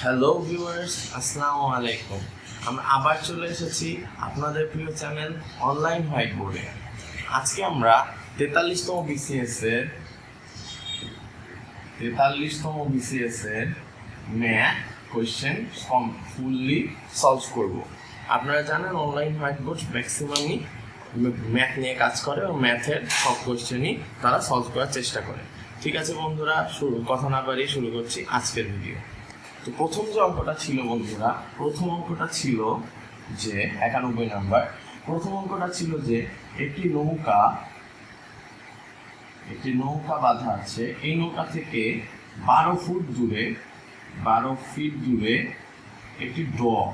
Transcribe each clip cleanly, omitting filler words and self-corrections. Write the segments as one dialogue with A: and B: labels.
A: Hello viewers, আসসালামু আলাইকুম। আমরা আবার চলে এসেছি আপনাদের প্রিয় চ্যানেল অনলাইন হোয়াইট বোর্ডে। আজকে আমরা 43তম বিসিএস এর ম্যাথ কোয়েশ্চেন ফুললি সলভ করব। আপনারা জানেন অনলাইন হোয়াইট বোর্ড ম্যাক্সিমামই ম্যাথ নিয়ে কাজ করে এবং ম্যাথের সব কোয়েশ্চেনই তারা সলভ করার চেষ্টা করে। ঠিক আছে বন্ধুরা, কথা না বাড়িয়ে শুরু করছি আজকের ভিডিও। তো প্রথম যে অঙ্কটা ছিল বন্ধুরা, প্রথম অঙ্কটা ছিল যে 91 নাম্বার। প্রথম অঙ্কটা ছিল যে একটি নৌকা বাঁধা আছে। এই নৌকা থেকে 12 ফিট দূরে একটি ডক,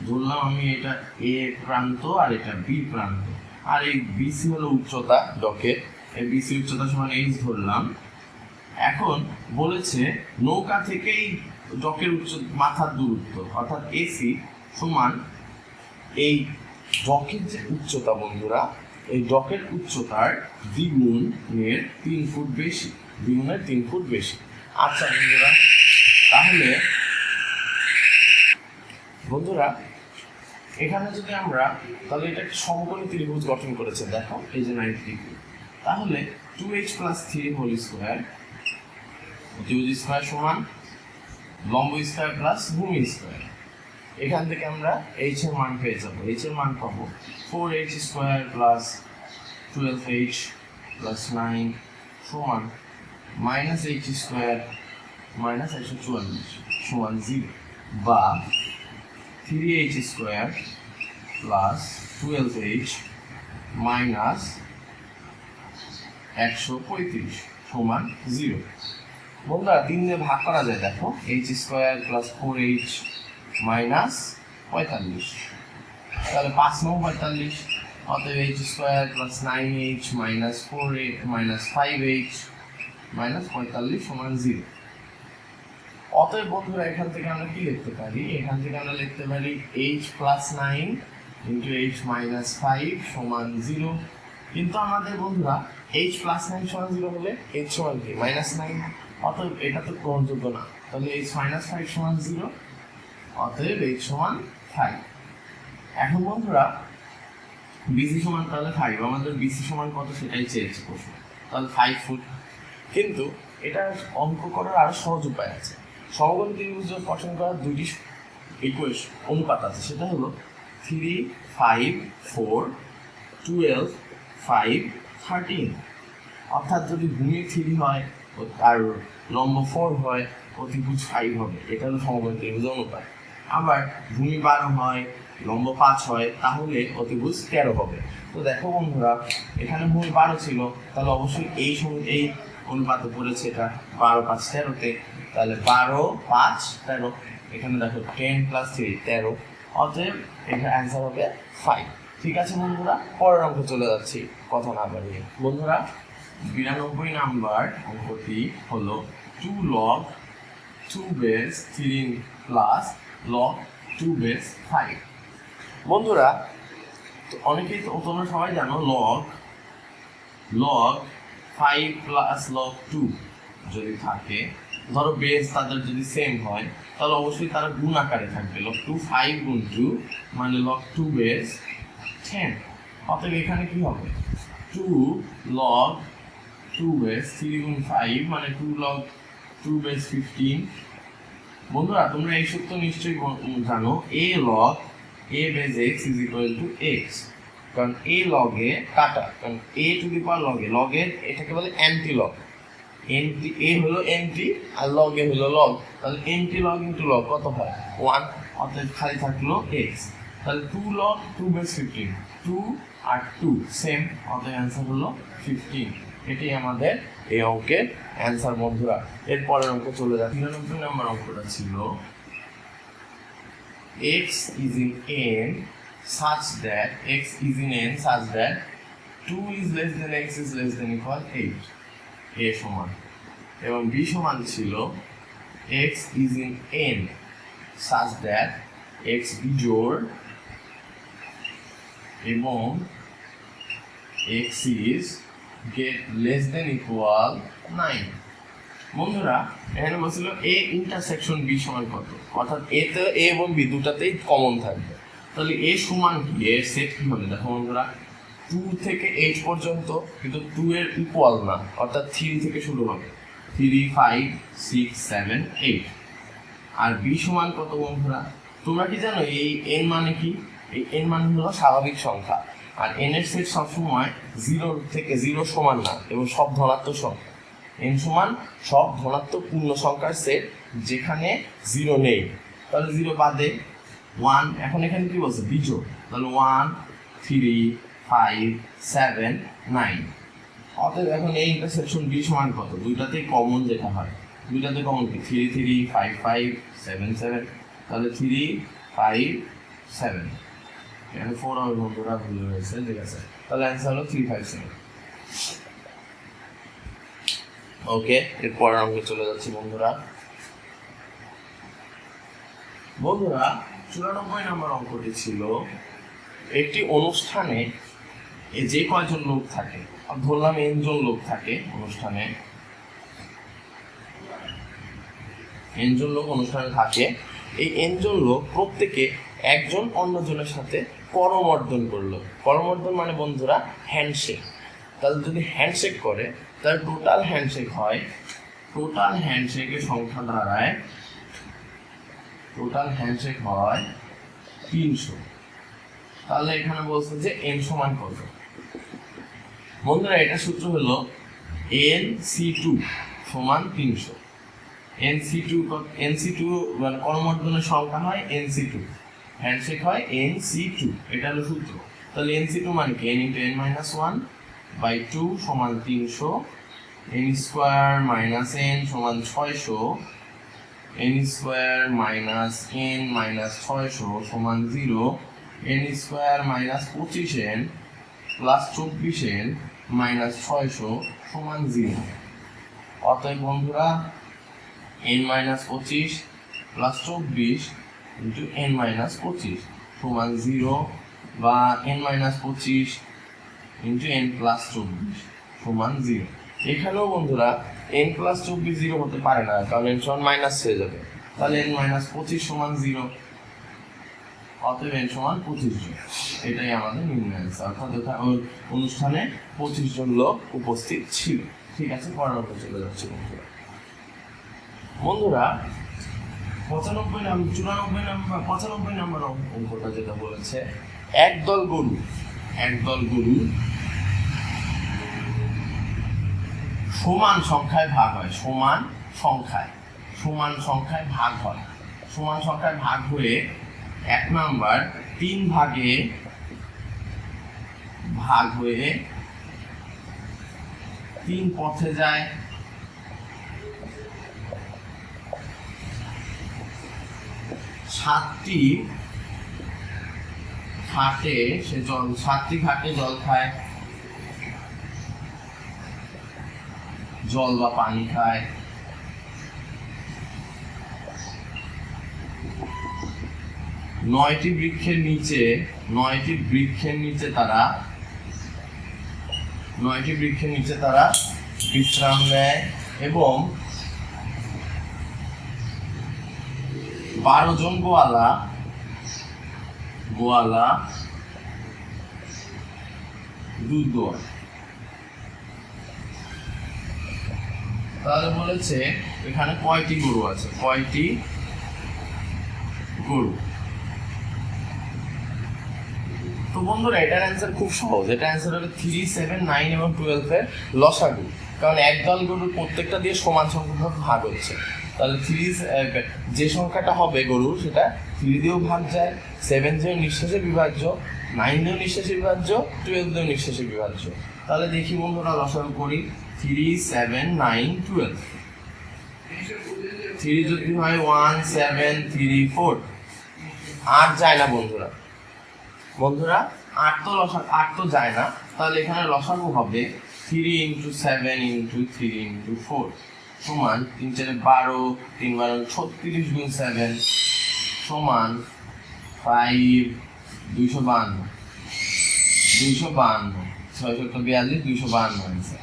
A: ধরলাম আমি এটা এ প্রান্ত আর এটা বি প্রান্ত, আর এই বিসি হলো উচ্চতা ডকের, এই বিসি উচ্চতা সমান এইচ ধরলাম। এখন বলেছে নৌকা থেকেই ডকের মাথার দূরত্ব অর্থাৎ এসি সমান এই ডকের যে উচ্চতা বন্ধুরা, এই ডকের উচ্চতার দ্বিগুণের 3 ফুট বেশি। আচ্ছা বন্ধুরা, তাহলে বন্ধুরা এখানে যদি আমরা তাহলে এটা সমকোণী ত্রিভুজ গঠন করেছে, দেখো এই যে 90 ডিগ্রি। তাহলে 2h + 3 হোল স্কয়ার ত্রিভুজ স্কয়ার সমান লম্ব স্কয়ার প্লাস ভূমি স্কয়ার। এখান থেকে আমরা h এর মান পেয়ে যাব। h এর মান পাবো 4h square plus 12h plus 9 সমান -h স্কয়ার মাইনাস 144 সমান 0, বা 3h square plus 12h minus 135 সমান 0। বন্ধুরা 3 দিয়ে ভাগ করা যায়, দেখো h square plus 4h minus 45, তাহলে 5 9 45, অতএব h square plus 9h minus 4h minus 5h minus 45 সমান 0। অতএব বন্ধুরা এখান থেকে আমরা কি লিখতে পারি? এখান থেকে আমরা লিখতে পারি h plus 9 into h minus 5 সমান 0। কিন্তু আমাদের বন্ধুরা h প্লাস 9 সমান 0 হলে h সমান কি মাইনাস 9, অতএব এটা তো গ্রহণযোগ্য না। তাহলে h মাইনাস 5 সমান 0, অতএব h সমান 5। এখন বন্ধুরা বিসি সমান তাহলে 5, আমাদের বিসি সমান কত সেটাই চেয়েছে প্রশ্ন, তাহলে 5 ফুট। কিন্তু এটা অঙ্ক করার আরো সহজ উপায় আছে। সমকোণী ত্রিভুজ গঠন করার দুইটি অনুপাত আছে, সেটা হলো 3 5 4 12 5 13। অর্থাৎ যদি ভূমি 3 হয় আর লম্ব 4 হয়, অতিভুজ 5 হবে। এটা হলো সমকোণী ত্রিভুজের অনুপাত। আবার ভূমি 12 হয়, লম্ব 5 হয়, তাহলে অতিভুজ 13 হবে। তো দেখো বন্ধুরা, এখানে ভূমি 12 ছিল, তাহলে অবশ্যই এই অনুপাতে পড়েছে এটা 12 5 13তে, তাহলে 12 5 13। এখানে দেখো 10 + 3 13, অতএব এখানে অ্যান্সার হবে 5। ঠিক আছে বন্ধুরা, পরের অঙ্ক চলে যাচ্ছি কথা না বাড়িয়ে। বন্ধুরা 92 নাম্বার অঙ্কটি হলো 2 log 2 base 3 plus log 2 base 5। বন্ধুরা তো অনেকেই তোমরা সবাই জানো log 5 প্লাস log 2 যদি থাকে, ধরো বেস তাদের যদি সেম হয়, তাহলে অবশ্যই তারা গুণ আকারে থাকবে। log 2 5 গুণ 2 মানে log 2 base 10। অতএব এখানে কি হবে 2 log 2 base 3 গুণ 5 মানে 2 log 2 base 15। বন্ধুরা তোমরা এই সূত্র নিশ্চয়ই জানো, a base x is equal to x, কারণ a log এ কাটা, কারণ a two the power log এর এটাকে বলে অ্যান্টি লগ। a হলো অ্যান্টি আর log এ হলো লগ, তাহলে অ্যান্টি লগ ইনটু লগ কত হয় 1, অতএব খালি থাকলো x। তাহলে 2 log 2 base 15, 2 আর 2 সেম, অতএব অ্যান্সার হলো 15। এটাই আমাদের এই অঙ্কের অ্যান্সার বন্ধুরা। এরপরের অঙ্ক চলে যাচ্ছে 93 নম্বর অঙ্কটা ছিল x is in n such that 2 is less than x is less than equal 8, a সমান, এবং b সমান ছিল x is in n such that x বিজোড় এবং x is get less than equal 9। বন্ধুরা এখানে বলছিল এ ইন্টারসেকশন বি সমান কত, অর্থাৎ এ তে এ এবং বি দুটাতেই কমন থাকবে। তাহলে এ সমান কি, এর সেট কি হবে দেখো বন্ধুরা, 2 থেকে 8 পর্যন্ত, কিন্তু 2 এর ইকুয়াল না, অর্থাৎ 3 থেকে শুরু হবে, 3 5 6 7 8। আর বি সমান কত বন্ধুরা, তোমরা কি জানো এই এন মানে কি, এই এন মানে হলো স্বাভাবিক সংখ্যা, আর এন এর সেট সবসময় 0 থেকে 0 সমান না এবং সব ধনাত্মক সংখ্যা। এন সমান সব ধনাত্মক পূর্ণ সংখ্যার সেট যেখানে 0 নেই। তাহলে 0 বাদে 1, এখন এখানে কি বলছে বিজোড়, তাহলে 1 3 5 7 9। অতএব এখন এই ইন্টারসেকশন বি সমান কত, দুইটাতেই কমন যেটা হয়, দুইটাতে কমন কি 3 3 5 5 7 7, তাহলে 3 5 7, এখানে 4 হবে বন্ধুরা, ভুল হয়েছে, ঠিক আছে। তাহলে অ্যান্সার হলো 3 5 7। ওকে, এর পরের অঙ্কে চলে যাচ্ছি বন্ধুরা। 94 নম্বর অঙ্কটি ছিল, একটি অনুষ্ঠানে যে কয়জন লোক থাকে, ধরলাম n জন লোক থাকে অনুষ্ঠানে, n জন লোক অনুষ্ঠানে থাকে, এই n জন লোক প্রত্যেকে একজন অন্যজনের সাথে করমর্দন করলো। করমর্দন মানে বন্ধুরা হ্যান্ডশেক। তাহলে যদি হ্যান্ডশেক করে তাহলে টোটাল হ্যান্ডশেক হয়, টোটাল হ্যান্ডশেকের সংখ্যা দাঁড়ায়, টোটাল হ্যান্ডশেক হয় 300। তাহলে এখানে বলছে যে n সমান কত বন্ধুরা, এটা সূত্র হলো NC2 সমান 300। NC2 মানে করমর্দনের সংখ্যা হয় NC2, হ্যান্ডশেক হয় NC2, এটা হলো সূত্র। তাহলে NC2 মানে কি, n × n-1/2 সমান 300, n² - n সমান 600, n² - n - 600 সমান 0, n² - 25n plus 24n minus 600 সমান 0। অতএব বন্ধুরা n - 25 প্লাস 24 ইন্টু n - 25 সমান 0, বা n - 25 ইন্টু n প্লাস 24 সমান 0। এখানেও বন্ধুরা n প্লাস 24 0 হতে পারে না, কারণ n সমান মাইনাস হয়ে যাবে। তাহলে n - 25 সমান 0, অতএব n সমান 25 জন। এটাই আমাদের নির্ণয় অ্যান্সার, অর্থাৎ অনুষ্ঠানে 25 জন লোক উপস্থিত ছিল। ঠিক আছে, পরের চলে যাচ্ছে বন্ধুরা। 95 নম্বর অঙ্কটা যেটা বলেছে, একদল গরু সমান সংখ্যায় ভাগ হয়, সমান সংখ্যায় ভাগ হয়, সমান সংখ্যায় ভাগ হয়ে 1 নাম্বার 3 ভাগে ভাগ হয়ে 3 পথে যায়, 7টি ঘাটে জল খায়, জল বা পানি খায়, 9টি বৃক্ষের নিচে তারা বিশ্রাম নেয়, এবং 12 জন গোয়ালা দুধ দোয়ায়। তাহলে বলেছে এখানে কয়টি গরু আছে, তো বন্ধুরা এটার অ্যান্সার খুব সহজ, এটা অ্যান্সার হবে 3 7 9 এবং 12 এর লসাগু, কারণ একদল গরুর প্রত্যেকটা দিয়ে সমান সংখ্যক ভাগ হচ্ছে। তাহলে 3 যে সংখ্যাটা হবে গরুর, সেটা 3 দিয়েও ভাগ যায়, 7 দিয়েও নিঃশেষে বিভাজ্য, 9 দিয়েও নিঃশেষে বিভাজ্য, 12 দিয়েও নিঃশেষে বিভাজ্য। তাহলে দেখি বন্ধুরা লসাগু করি, 3 7 9 12, 3 যদি হয় 1 7 3 4, 8 যায় না বন্ধুরা 8 তো যায় না। তাহলে এখানে লসাগু হবে 3 × 7 × 3 × 4 সমান 3 4 12, 3 12 36 গুণ 7 সমান 5 252, 6 42 252 আছে।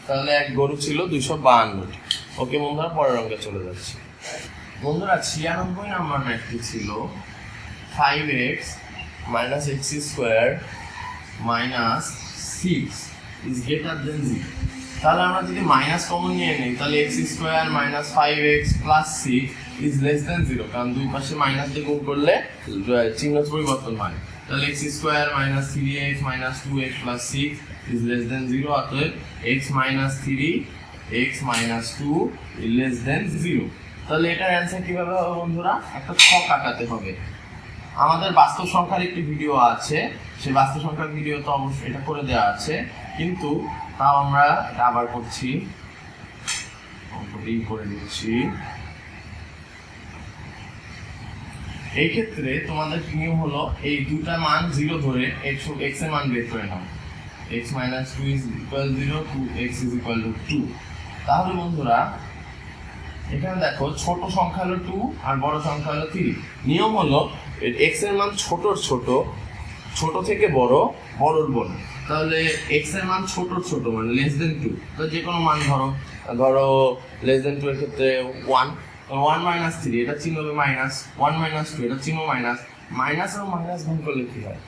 A: তাহলে এক গরু ছিল 252টি। ওকে বন্ধুরা, পরের অঙ্কে চলে যাচ্ছি। বন্ধুরা 96 নাম্বার ম্যাথটি ছিল 5x minus x square minus 6 is greater than 0। তাহলে আমরা যদি মাইনাস কমন নিয়ে নিই তাহলে x square minus 5x plus 6 is less than 0, কারণ দুই পাশে মাইনাস দিয়ে গুণ করলে চিহ্ন পরিবর্তন হয়। তাহলে x square minus 3x minus 2x plus 6 is less than 0, অতএব x minus 3 x minus 2 is less than 0। তাহলে এটার অ্যান্সার কিভাবে হবে বন্ধুরা? একটা ছক আঁকাতে হবে। আমাদের বাস্তব সংখ্যার একটি ভিডিও আছে, সেই বাস্তব সংখ্যার ভিডিও তো অবশ্যই এটা করে দেওয়া আছে, কিন্তু তাও আমরা এটা আবার করছি, অঙ্কটি করে দিচ্ছি। এই ক্ষেত্রে তোমাদের নিয়ম হলো এই দুটা মান 0 ধরে x এর মান বের করে নাও। x minus 2 is equal 0 to x is equal to 2। তাহলে বন্ধুরা এখানে দেখো ছোট সংখ্যা হলো 2 আর বড় সংখ্যা হলো 3। নিয়ম হলো x এর মান ছোটর ছোট, ছোট থেকে বড়, বড়র বড়। তাহলে x এর মান ছোটর ছোট মানে লেস দেন 2, তো যে কোনো মান ধরো লেস দেন 2 এর ক্ষেত্রে 1 মাইনাস 3 এটা চিহ্ন হবে মাইনাস, 1 মাইনাস 2 এটা চিহ্ন মাইনাস, মাইনাস আর মাইনাস গুণ করলে কি হয়?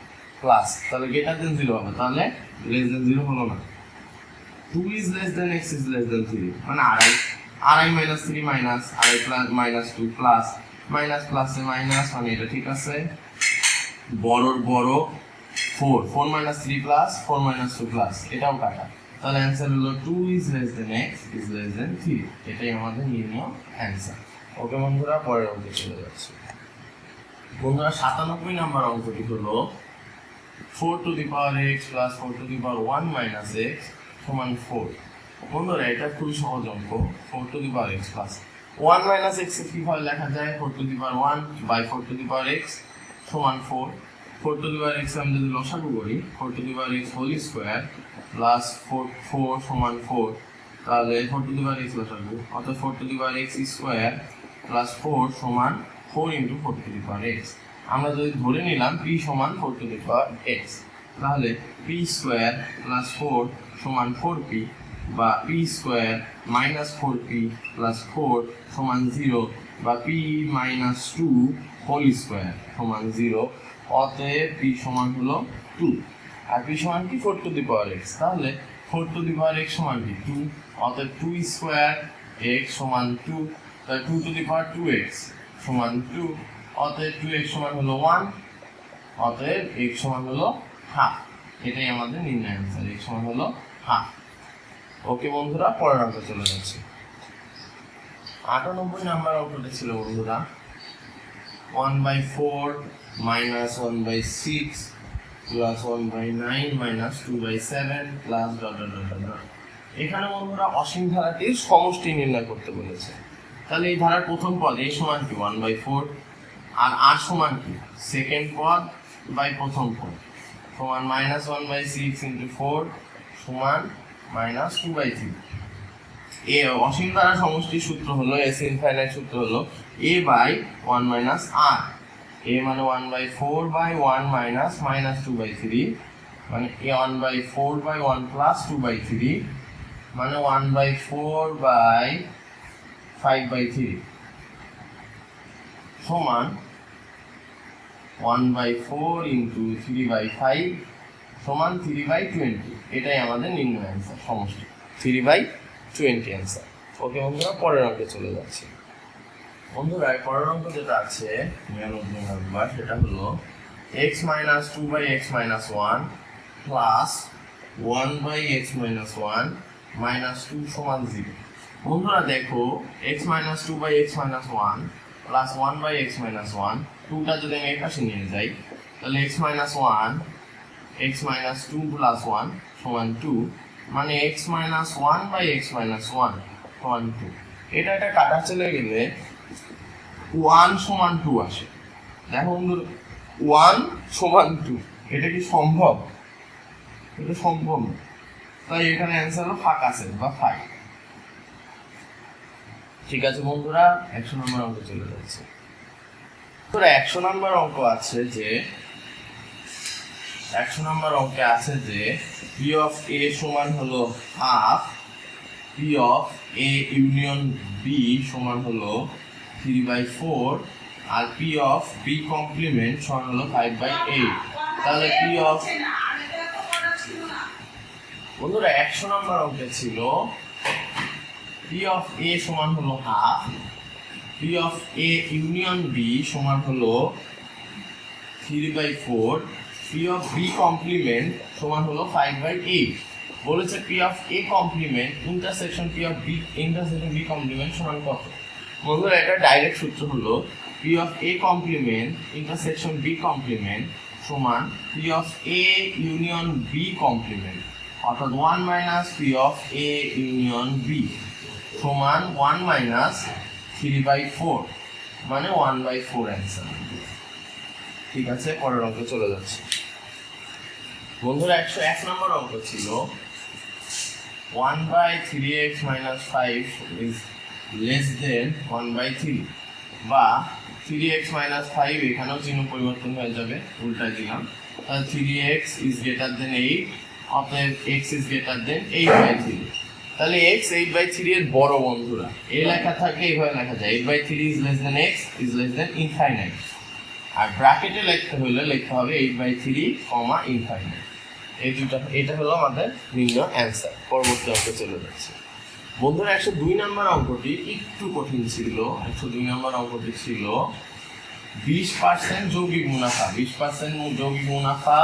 A: প্লাস। তাহলে গ্রেটার দেন 0 হবে, তাহলে লেস দেন 0 হলো না। 2 is less than x is less than 3 মানে আড়াই মাইনাস 3 মাইনাস আড়াই প্লাস মাইনাস 2 প্লাস মাইনাস প্লাসে মাইনাস, মানে এটা ঠিক আছে। বড়র বড় 4 মাইনাস 3 প্লাস 4 মাইনাস 2 প্লাস, এটাও কাটা। তাহলে অ্যান্সার হলো 2 is less than x is less than 3। এটাই আমাদের নির্ণয় অ্যান্সার। ওকে বন্ধুরা, পরের অঙ্কে চলে যাচ্ছে। বন্ধুরা 97 নাম্বার অঙ্কটি হলো 4 to the power x plus 4 to the power 1 minus x সমান 4। বন্ধুরা এটা খুবই সহজ অঙ্ক। 4 to the power x plus 1 minus x কিভাবে লেখা যায়? 4 to the power 1 by 4 to the power x সমান 4। 4 to the power x আমি যদি লসাগু করি 4 to the power x whole square plus 4 সমান 4, তাহলে 4 to the power x লসাগু, অর্থাৎ 4 to the power x square plus 4 সমান 4 into 4 to the power x। আমরা যদি ধরে নিলাম p সমান 4 to the power x, তাহলে p স্কোয়ার প্লাস 4 সমান 4p, বা p square minus 4p plus 4 সমান 0, বা p মাইনাস 2 হোল স্কোয়ার সমান 0। অতএব p সমান হলো 2, আর p সমান কি? 4 to the power x। তাহলে 4 to the power x সমান কি? 2। অতএব 2 স্কোয়ার x সমান 2, তাহলে 2 to the power 2x সমান 2। অতএব 2x সমান হলো 1, অতএব x সমান হলো হাফ। এটাই আমাদের নির্ণয় অ্যান্সার, x সমান হলো হাফ। ওকে বন্ধুরা, পরের অঙ্কে চলে যাচ্ছে। 98 নাম্বার অঙ্কটা ছিল বন্ধুরা 1/4 minus 1/6 plus 1/9 minus 2/7 plus ... এখানে বন্ধুরা অসীম ধারাটির সমষ্টি নির্ণয় করতে বলেছে। তাহলে এই ধারার প্রথম পদ a সমান কি? 1/4, আর r সমান কি? সেকেন্ড পদ বাই প্রথম পদ সমান মাইনাস 1/6 into 4 সমান মাইনাস 2/3। এ অসীম ধারা সমষ্টির সূত্র হলো, এস ইনফাইনাইট সূত্র হলো a by 1 minus r। a মানে 1/4 বাই 1 মাইনাস মাইনাস 2/3, মানে a 1/4 বাই 1 প্লাস 2/3, মানে 1/4 বাই 5/3 সমান 1/4 into 3/5 সমান 3/20। এটাই আমাদের নির্ণয় অ্যান্সার, সমষ্টি 3/20 অ্যান্সার। ওকে বন্ধুরা, পরের অঙ্কে চলে যাচ্ছি। বন্ধুরা পরের অঙ্ক যেটা আছে 99 নাম্বার, সেটা হলো x minus 2/x minus 1 plus 1/x minus 1 minus 2 সমান 0। বন্ধুরা দেখো x minus 2/x minus 1 plus 1/x minus 1, 2টা যদি আমি এই পাশে নিয়ে যাই তাহলে x minus 1 x minus 2 plus 1 সমান 2, মানে x minus 1/x minus 1 সমান 2। এটা কাটা চলে গেলে 1 সমান 2 আসে। দেখো বন্ধু 1 সমান 2, এটা কি সম্ভব? এটা সম্ভব না, তাই এখানে অ্যান্সার হলো ফাঁকা সেল বা 5। ঠিক আছে বন্ধুরা, 100 নম্বর অঙ্ক চলে যাচ্ছে। তোরা 100 নম্বর অঙ্ক আছে যে 100 নম্বর অঙ্কে আছে যে p of a সমান হলো half P of A union B সমান হলো 3/4 আর পি অফ বি কমপ্লিমেন্ট সমান হলো 5/8। তাহলে পি অফ বন্ধুরা 100 নম্বর অঙ্কে ছিল পি অফ এ সমান হলো half, P of A union B সমান হলো 3/4, পি অফ বি কমপ্লিমেন্ট সমান হলো 5/8। বলেছে P of A complement intersection P of B intersection B complement সমান কত? বন্ধুরা এটা ডাইরেক্ট সূত্র হলো P of A complement intersection B complement সমান P of A union B complement, অর্থাৎ 1 minus P of A union B সমান 1 minus 3/4 মানে 1/4 অ্যান্সার। ঠিক আছে, পরের অঙ্কে চলে যাচ্ছে। বন্ধুরা 101 নম্বর অঙ্ক ছিল 1/3x minus 5 is less than 1/3 বা 3x minus 5 এখানেও চিহ্ন পরিবর্তন হয়ে যাবে, উল্টা দিলাম, তাহলে 3x is greater than 8, অতএব x is greater than 8/3। তাহলে x 8/3 এর বড় বন্ধুরা, এই লেখা থাকে এইভাবে লেখা যায় 8/3 is less than x is less than infinite, আর ব্র্যাকেটে লিখতে হলে লিখতে হবে 8/3, ইনফাইনাইট। এই দুটো, এটা হলো আমাদের নির্ণয় অ্যান্সার। পরবর্তী অঙ্কে চলে যাচ্ছে। বন্ধুরা 102 নম্বর অঙ্কটি একটু কঠিন ছিল। 102 নম্বর অঙ্কটি ছিল 20% যৌগিক মুনাফা। 20% যৌগিক মুনাফা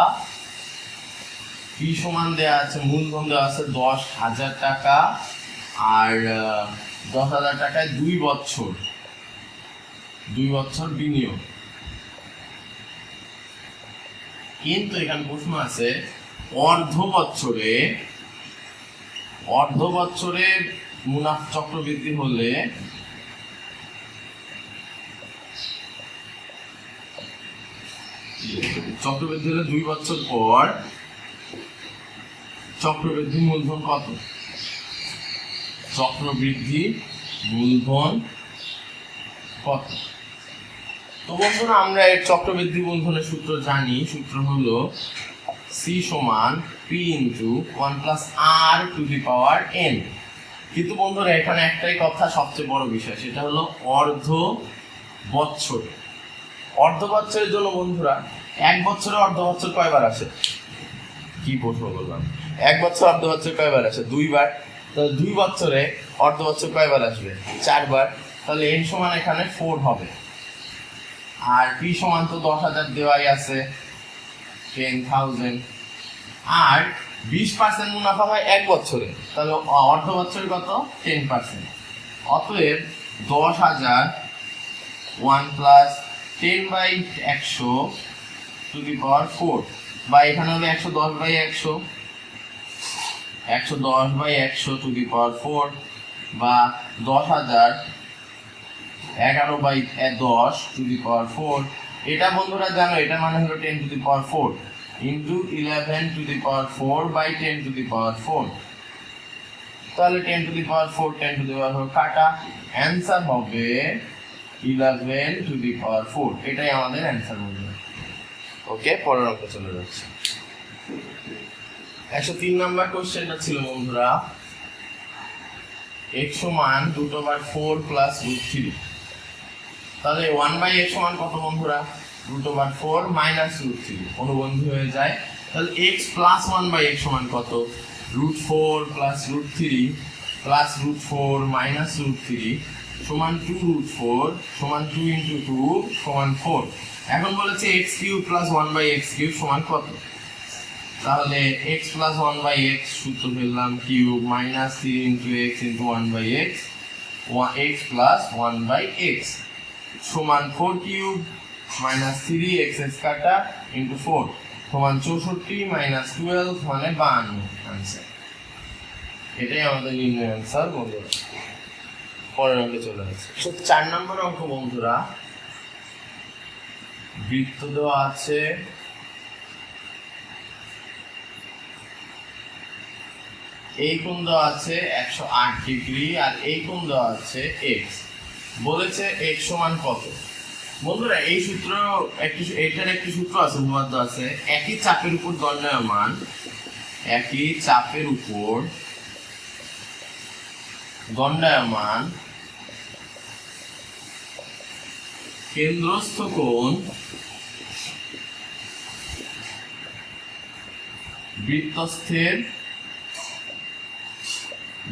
A: কি সমান দেওয়া আছে, মূলধন দেওয়া আছে 10,000 টাকা আর 10,000 টাকায় 2 বছর বিনিয়োগ। কিন্তু এখানে প্রশ্ন আছে অর্ধ বছরে মুনাফা চক্রবৃদ্ধি হলে চক্রবৃদ্ধি হলে 2 বছর পর চক্রবৃদ্ধি মূলধন কত? চক্রবৃদ্ধি মূলধন কত? তো বন্ধুরা আমরা এর চক্রবৃদ্ধি মূলধনের সূত্র জানি। সূত্র হলো C সমান P into 1 plus R two the power N। কিন্তু বন্ধুরা এখানে একটাই কথা সবচেয়ে বড় বিষয়, সেটা হলো অর্ধ বছর। অর্ধ বছরের জন্য বন্ধুরা 1 বছরে অর্ধ বছর কয়বার আসে? কি প্রশ্ন করলাম, 1 বছর অর্ধ বছর কয়বার আসে? 2 বার। তাহলে 2 বছরে অর্ধ বছর কয়বার আসবে? 4 বার। তাহলে N সমান এখানে 4 হবে। আর P সমান তো 10,000 দেওয়াই আছে, 10,000। আর 20% মুনাফা হয় 1 বছরে, তাহলে অর্ধ বছরে কত? 10%। অতএব 10,000 1 প্লাস 10/100 টু দি পাওয়ার 4, বা এখানে হলো 110/100, 110/100 টু দি পাওয়ার 4, বা 10,000 11/10 টু দি পাওয়ার 4। এটা বন্ধুরা জানো, এটা মানে হলো 10 to the power 4 into 11 to the power 4 by 10 to the power 4। তাহলে 10 to the power 4 10 to the power 4 কাটা, অ্যান্সার হবে 11 টু দি পাওয়ার 4। এটাই আমাদের অ্যান্সার বন্ধুরা। ওকে, পরের অঙ্কে চলে যাচ্ছে। 103 নাম্বার কোশ্চেনটা ছিল বন্ধুরা x সমান √4 প্লাস √3। তাহলে 1/x সমান কত বন্ধুরা? √4 মাইনাস √3, অনুবন্ধী হয়ে যায়। তাহলে x প্লাস 1/x সমান কত? √4 প্লাস √3 প্লাস √4 মাইনাস √3 সমান 2√4 সমান 2 ইন্টু 2 সমান 4। এখন বলেছে x cube plus 1/x cube সমান কত? তাহলে x প্লাস 1/x সূত্র ফেললাম, cube minus 3 into x into 1/x, x plus 1/x সমান 4 কিউব মাইনাস 3x কাটা ইন্টু 4 সমান 64 মাইনাস 12 মানে 52 আনসার। এটাই আমাদের নির্ণয় আনসার বন্ধুরা। পরের অঙ্কে চলে আসছে। 4 নম্বর অঙ্ক বন্ধুরা, বৃত্ত দেওয়া আছে, এই কোণ দেওয়া আছে 108 ডিগ্রি আর এই কোণ দেওয়া আছে x। বলেছে x সমান কত? বন্ধুরা এই সূত্র এটার একটি সূত্র আছে, উপপাদ্য আছে, একই চাপের উপর দণ্ডায়মান, একই চাপের উপর দণ্ডায়মান কেন্দ্রস্থ কোণ বৃত্তস্থের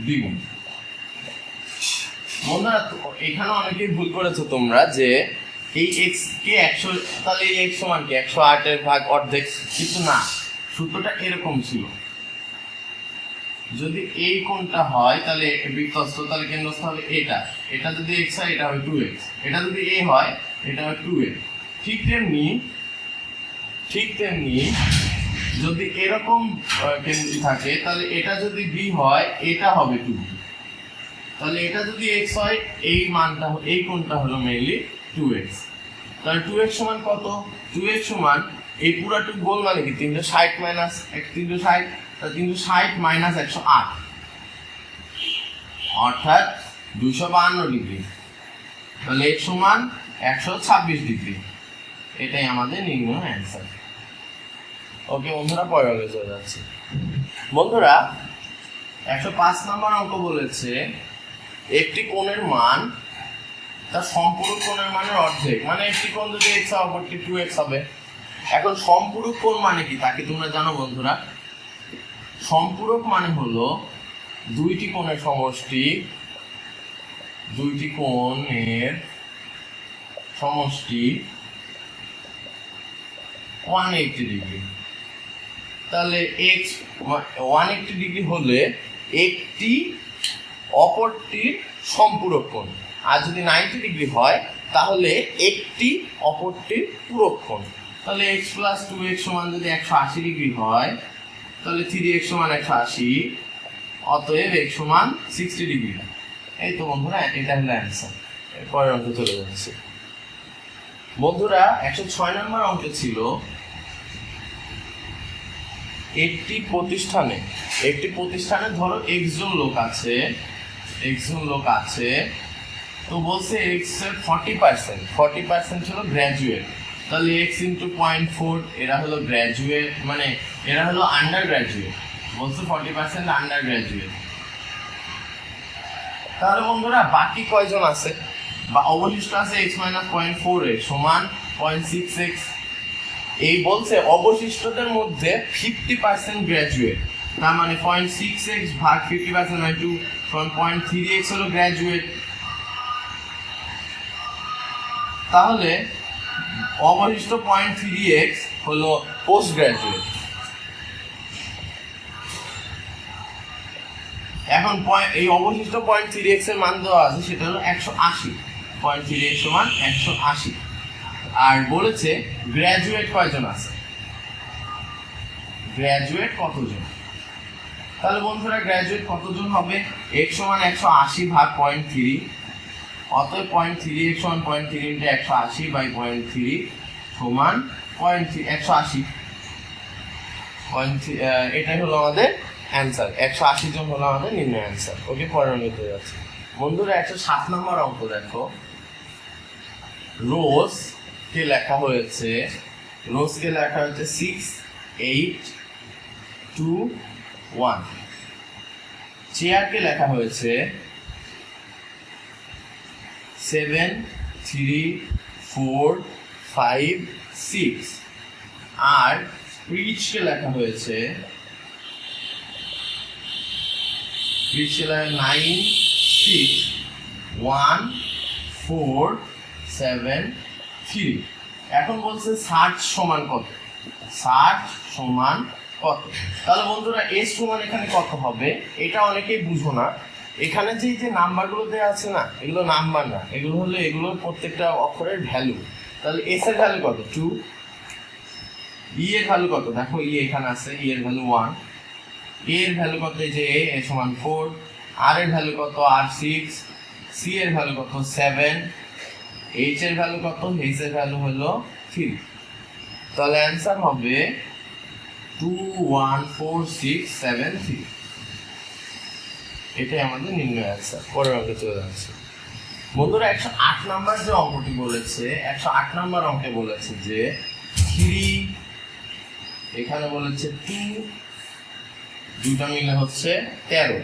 A: দ্বিগুণ। বন্ধুরা এখানে অনেকেই ভুল করেছো তোমরা যে এই এক্স কে 100, তাহলে এই এক্স সমান কি 108 এর ভাগ অর্ধেক, কিন্তু না, সূত্রটা এরকম ছিল। যদি এই কোণটা হয় তাহলে বৃত্তস্থ, তাহলে কেন্দ্রস্থ হবে এটা, এটা যদি এক্স হয় এটা হবে 2x, এটা যদি এ হয় এটা হবে 2a। ঠিক তেমনি যদি এরকম কেন্দ্র থাকে তাহলে এটা যদি বি হয় এটা হবে 2b। তাহলে এটা যদি x হয় এই মানটা, এই কোণটা হলো মেইনলি 2x। তাহলে 2x সমান কত? 2x সমান এই পুরাটুক গোল মানে কি 360 মাইনাস 360, তাহলে 360 মাইনাস 108 অর্থাৎ 252 ডিগ্রি। তাহলে x সমান 126 ডিগ্রি। এটাই আমাদের নির্ণয় অ্যান্সার। ওকে বন্ধুরা, পরে চলে যাচ্ছে। বন্ধুরা 105 নম্বর অঙ্ক বলেছে একটি কোণের মান তার সম্পূরক কোণের মানের অর্ধেক, মানে একটি কোণ যদি x হয় অপরটি 2x হবে। এখন সম্পূরক কোণ মানে কি তা কি তোমরা জানো বন্ধুরা? সম্পূরক মানে হলো দুইটি কোণের সমষ্টি, দুইটি কোণের সমষ্টি 180 ডিগ্রি। তাহলে x 180 ডিগ্রি হলে একটি অপরটির সম্পূরক কোণ, আর যদি 90 ডিগ্রি হয় তাহলে একটি অপরটির পূরক কোণ। তাহলে x প্লাস 2x সমান যদি 180 ডিগ্রি হয় তাহলে 3x সমান 180, অতএব x সমান 60 ডিগ্রি। এই তো বন্ধুরা, এটা হলো অ্যান্সার। পরের অঙ্কে চলে যাচ্ছে। বন্ধুরা 106 নম্বর অঙ্কে ছিল একটি প্রতিষ্ঠানে ধরো x জন লোক আছে, তো বলছে x এর 40% ছিল গ্র্যাজুয়েট। তাহলে x ইন্টু 0.4, এরা হলো গ্র্যাজুয়েট, মানে এরা হলো আন্ডার গ্র্যাজুয়েট। বলছে 40% আন্ডার গ্র্যাজুয়েট। তাহলে বন্ধুরা বাকি কয়জন আছে বা অবশিষ্ট আছে x মাইনাস 0.4 এর সমান 0.6x। এই বলছে অবশিষ্টদের মধ্যে 50% গ্র্যাজুয়েট, তার মানে 0.6x ভাগ 50% মানে 2.3x হলো গ্র্যাজুয়েট। তাহলে অবশিষ্ট 0.3x হলো পোস্ট গ্র্যাজুয়েট। এখন এই অবশিষ্ট 0.3x এর মান দেওয়া আছে, সেটা হলো 180। 0.3x সমান 180। আর বলেছে গ্র্যাজুয়েট কয়জন আছে, গ্র্যাজুয়েট কতজন। তাহলে বন্ধুরা গ্র্যাজুয়েট কতজন হবে? x সমান 180 ভাগ 0.3, অতএব 0.3x সমান 0.3 ইন্টু 180 বাই 0.3 সমান 180। এটাই হলো আমাদের অ্যান্সার। 180 জন হলো আমাদের নির্ণয় অ্যান্সার। ওকে, পরের অঙ্কে যাচ্ছে। বন্ধুরা 107 নম্বর অঙ্ক দেখো। রোজ কে লেখা হয়েছে 6, 8, 2, 1। চেয়ারকে লেখা হয়েছে 7, 3, 4, 5, 6। আর ব্রিজকে লেখা হয়েছে 9, 6, 1, 4, 7, 3। এখন বলছে 60 সমান কত? তাহলে বন্ধুরা এস সমান এখানে কত হবে? এটা অনেকেই বুঝো না। এখানে যে নাম্বারগুলো দেওয়া আছে না, এগুলো নাম্বার না, এগুলো হলো এগুলোর প্রত্যেকটা অক্ষরের ভ্যালু। তাহলে এস এর ভ্যালু কত? 2। ই এর ভ্যালু কত? দেখো ই এখানে আছে, ই এর ভ্যালু 1। এ এর ভ্যালু কত? এই যে এ সমান 4। আর এর ভ্যালু কত? আর 6। সি এর ভ্যালু কত? 7। এইচ এর ভ্যালু কত? এইচ এর ভ্যালু হলো 3। তাহলে অ্যান্সার হবে 2, 1, 4, 6, 7, 3। এটাই আমাদের নির্ণয় অ্যান্সার। পরের অঙ্কে চলে যাচ্ছে। বন্ধুরা 108 নাম্বার যে অঙ্কটি বলেছে, 108 নাম্বার অঙ্কে বলেছে যে 3, এখানে বলেছে 2, দুটা মিলে হচ্ছে 13।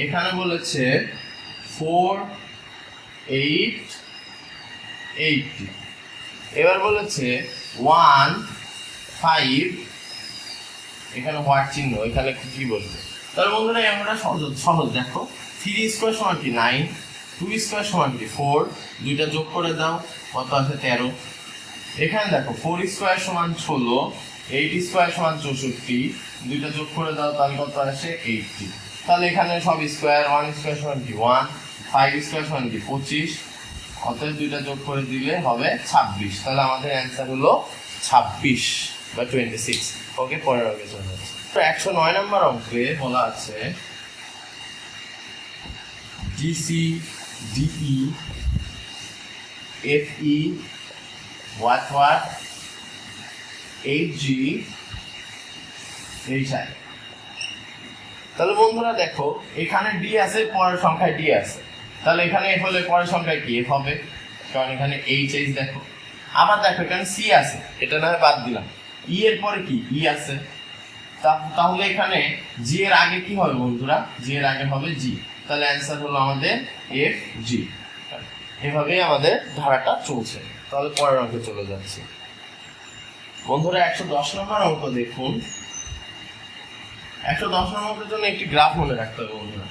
A: এখানে বলেছে 4 8 80, এবার বলেছে 1 5, এখানে হোয়াট চিহ্ন, এখানে কি বলবে? তাহলে বন্ধুরা আমরা সহজ দেখো, 3 স্কোয়ার সমান কি 9, 2 স্কোয়ার সমান কি 4, দুইটা যোগ করে দাও, কত আছে 13। এখানে দেখো 4 স্কোয়ার সমান 16, 8 স্কোয়ার সমান 64, দুইটা যোগ করে দাও, তাহলে কত আসে 80। তাহলে এখানে সব স্কোয়ার, 1 স্কোয়ার সমান কি 1, 5 স্কোয়ার সমান কি 25, অতএব দুইটা যোগ করে দিলে হবে 26। তাহলে আমাদের অ্যান্সার হলো 26 বা 26। ওকে, পরের অঙ্কে চলে যাচ্ছে। তো 109 নম্বর অঙ্কে বলা আছে ডিসি ডিই এফই ওয়াট এইচজি এইচআই। তাহলে বন্ধুরা দেখো, এখানে ডি আছে, পরের সংখ্যায় ডি আছে, তাহলে এখানে এফ হলে পরের সংখ্যায় কি এফ হবে, কারণ এখানে এইচ এইচ দেখো। আবার দেখো এখানে সি আছে, এটা না বাদ দিলাম, ই এর পরে কি ই আছে, তাহলে এখানে জি এর আগে কি হবে বন্ধুরা, জি এর আগে হবে জি, তাহলে অ্যান্সার হলো আমাদের এফ জি। এভাবেই আমাদের ধারাটা চলছে। তাহলে পরের অঙ্কে চলে যাচ্ছে বন্ধুরা। 110 নম্বর অঙ্ক দেখুন। 110 নম্বর অঙ্কের জন্য একটি গ্রাফ মনে রাখতে হবে বন্ধুরা।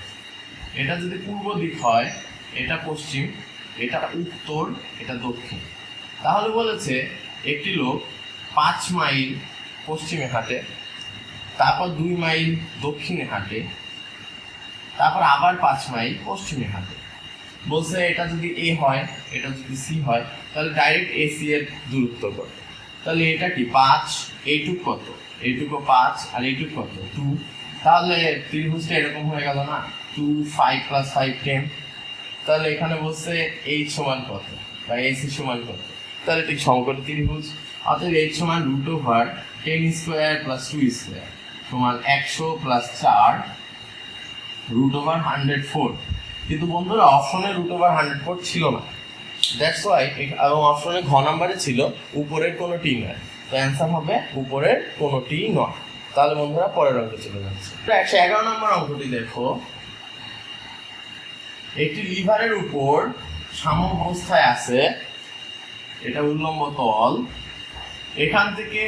A: এটা যদি পূর্ব দিক হয়, এটা পশ্চিম, এটা উত্তর, এটা দক্ষিণ। তাহলে বলেছে একটি লোক 5 মাইল পশ্চিমে হাঁটে, তারপর 2 মাইল দক্ষিণে হাঁটে, তারপর আবার 5 মাইল পশ্চিমে হাঁটে। বলছে এটা যদি এ হয়, এটা যদি সি হয়, তাহলে ডাইরেক্ট এ সি এর দূরত্ব কত? তাহলে এটা কি 5, এইটুক কত, এইটুকু 5 আর এইটুক কত 2, তাহলে ত্রিভুজটা এরকম হয়ে গেল না, 2 5 + 5 10। তাহলে এখানে বলছে এইচ সমান কত বা এসি সমান কত, তাহলে ঠিক সমকোণী ত্রিভুজ। অতএব এইচ সমান √10² + 2² সমান 100 + 4 √104। কিন্তু বন্ধুরা অপশনে √104 ছিল না, দ্যাটস ওয়াই, এবং অপশনে ঘ নাম্বারে ছিল উপরের কোনোটি নয়, তো অ্যান্সার হবে উপরের কোনোটি নয়। তাহলে বন্ধুরা পরের অঙ্কে চলে যাচ্ছে। 111 নম্বর অঙ্কটি দেখো, একটি লিভারের উপর সাম্যাবস্থায় আছে, এটা উল্লম্ব তল, এখান থেকে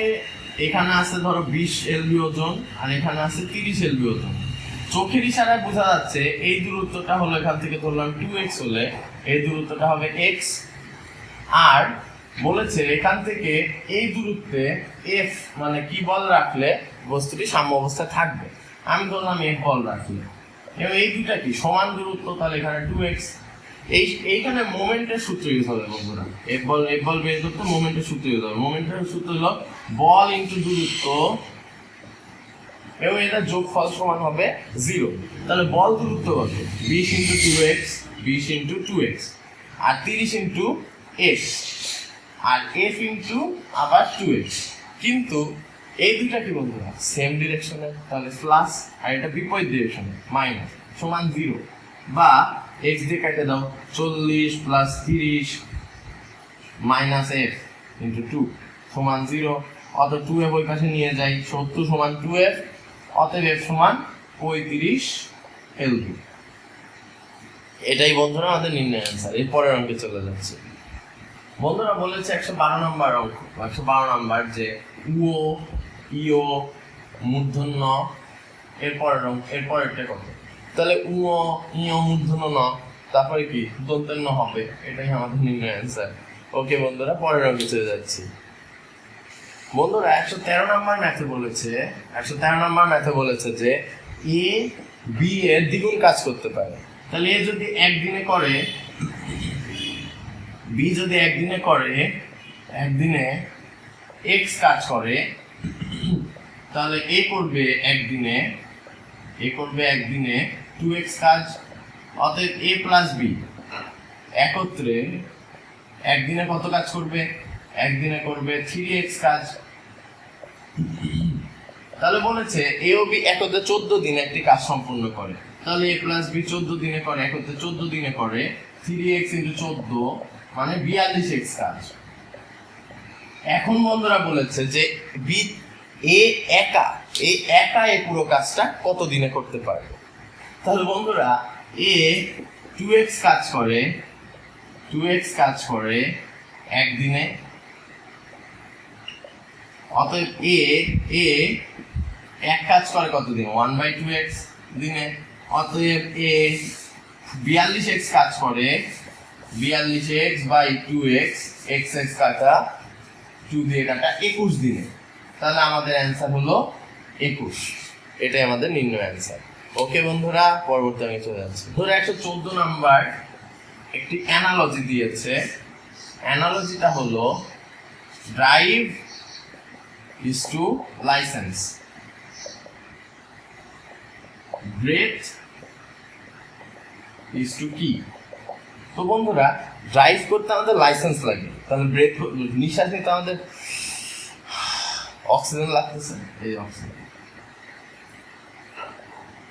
A: এখানে আছে ধরো 20 এলবি ওজন, আর এখানে আছে 30 এলবি ওজন। চোখের ইশারায় বোঝা যাচ্ছে এই দূরত্বটা হলো, এখান থেকে ধরলাম 2x হলে এই দূরত্বটা হবে x, আর বলেছে এখান থেকে এই দূরত্বে f মানে কি বল রাখলে বস্তুটি সাম্য অবস্থায় থাকবে। আমি ধরলাম f বল রাখলে, এবং এই দুটা কি সমান দূরত্ব, তাহলে এখানে 2x। এইখানে মোমেন্টের সূত্র ইউজ হবে বন্ধুরা, f বল বের করতে মোমেন্টের সূত্র ইউজ হবে। মোমেন্টের সূত্র হলো বল ইনটু দূরত্ব, এবং এটা যোগফল সমান হবে 0। তাহলে বল দূরত্ব কত, 20 × 2x, 20 × 2x, আর 30 × x, আর f ইনটু আবার 2x। কিন্তু এই দুইটা কি বন্ধুরা সেম ডিরেকশনে, তাহলে প্লাস, আর এটা বিপরীত ডিরেকশনে মাইনাস, সমান 0। বা x দিয়ে কেটে দাও, 40 + 30 - f × 2 সমান 0। অতএব 2f ওই পাশে নিয়ে যাই, 70 সমান 2f, অতএব f সমান 35 এলবি। এটাই বন্ধুরা আমাদের নির্ণয় অ্যান্সার। এর পরের অঙ্কে চলে যাচ্ছে বন্ধুরা। বলেছে 112 নম্বর অঙ্ক, 112 নম্বর যে উও ইও মূর্ধন্য, এরপরেরটা কত? তাহলে উও ইও মূর্ধন্য ন, তারপরে কি দন্তের ন হবে, এটাই আমাদের নির্ণয় অ্যান্সার। ওকে বন্ধুরা, পরের অঙ্কে চলে যাচ্ছি বন্ধুরা। 113 নম্বর ম্যাথে বলেছে, 113 নম্বর ম্যাথে বলেছে যে এ বি এর দ্বিগুণ কাজ করতে পারে। তাহলে এ যদি একদিনে করে, বি যদি একদিনে x কাজ করে, তাহলে এ করবে একদিনে 2x কাজ। অতএব a + b একত্রে একদিনে কত কাজ করবে? একদিনে করবে 3x কাজ। তাহলে বলেছে এ ও বি একত্রে 14 দিনে একটি কাজ সম্পূর্ণ করে। তাহলে a + b 14 দিনে করে, একত্রে 14 দিনে করে 3x × 14 মানে 42x কাজ। এখন বন্ধুরা বলেছে যে বি এ একা এই পুরো কাজটা কত দিনে করতে পারবে? তাহলে বন্ধুরা এ 2x কাজ করে 2x কাজ করে একদিনে, অতএব এ এক কাজ করে কত দিন 1/2x দিনে, অতএব এ 42x কাজ করে 42x/2x, x কাটা 2 দিয়ে কাটা 21 দিনে। তাহলে আমাদের অ্যান্সার হলো 21। এটাই আমাদের নির্ণয় অ্যান্সার। ওকে বন্ধুরা, পরবর্তী আমি চলে যাচ্ছি। ধরো 114 নাম্বার একটি অ্যানালজি দিয়েছে। অ্যানালজিটা হলো drive is to license, breath is to key। তো বন্ধুরা ড্রাইভ করতে আমাদের লাইসেন্স লাগে, তাহলে ব্রেথ নিঃশ্বাস নিতে আমাদের অক্সিজেন লাগতেছে, এই অক্সিজেন,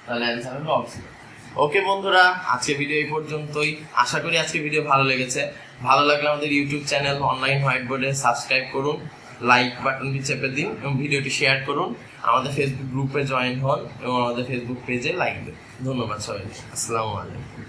A: তাহলে অ্যান্সার হলো অক্সিজেন। ওকে বন্ধুরা, আজকে ভিডিও এই পর্যন্তই। আশা করি আজকে ভিডিও ভালো লেগেছে। ভালো লাগলে আমাদের ইউটিউব চ্যানেল অনলাইন হোয়াইট বোর্ডে সাবস্ক্রাইব করুন, লাইক বাটনটি চেপে দিন এবং ভিডিওটি শেয়ার করুন। আমাদের ফেসবুক গ্রুপে জয়েন হন এবং আমাদের ফেসবুক পেজে লাইক দিন। ধন্যবাদ সবাইকে। আসসালামু আলাইকুম।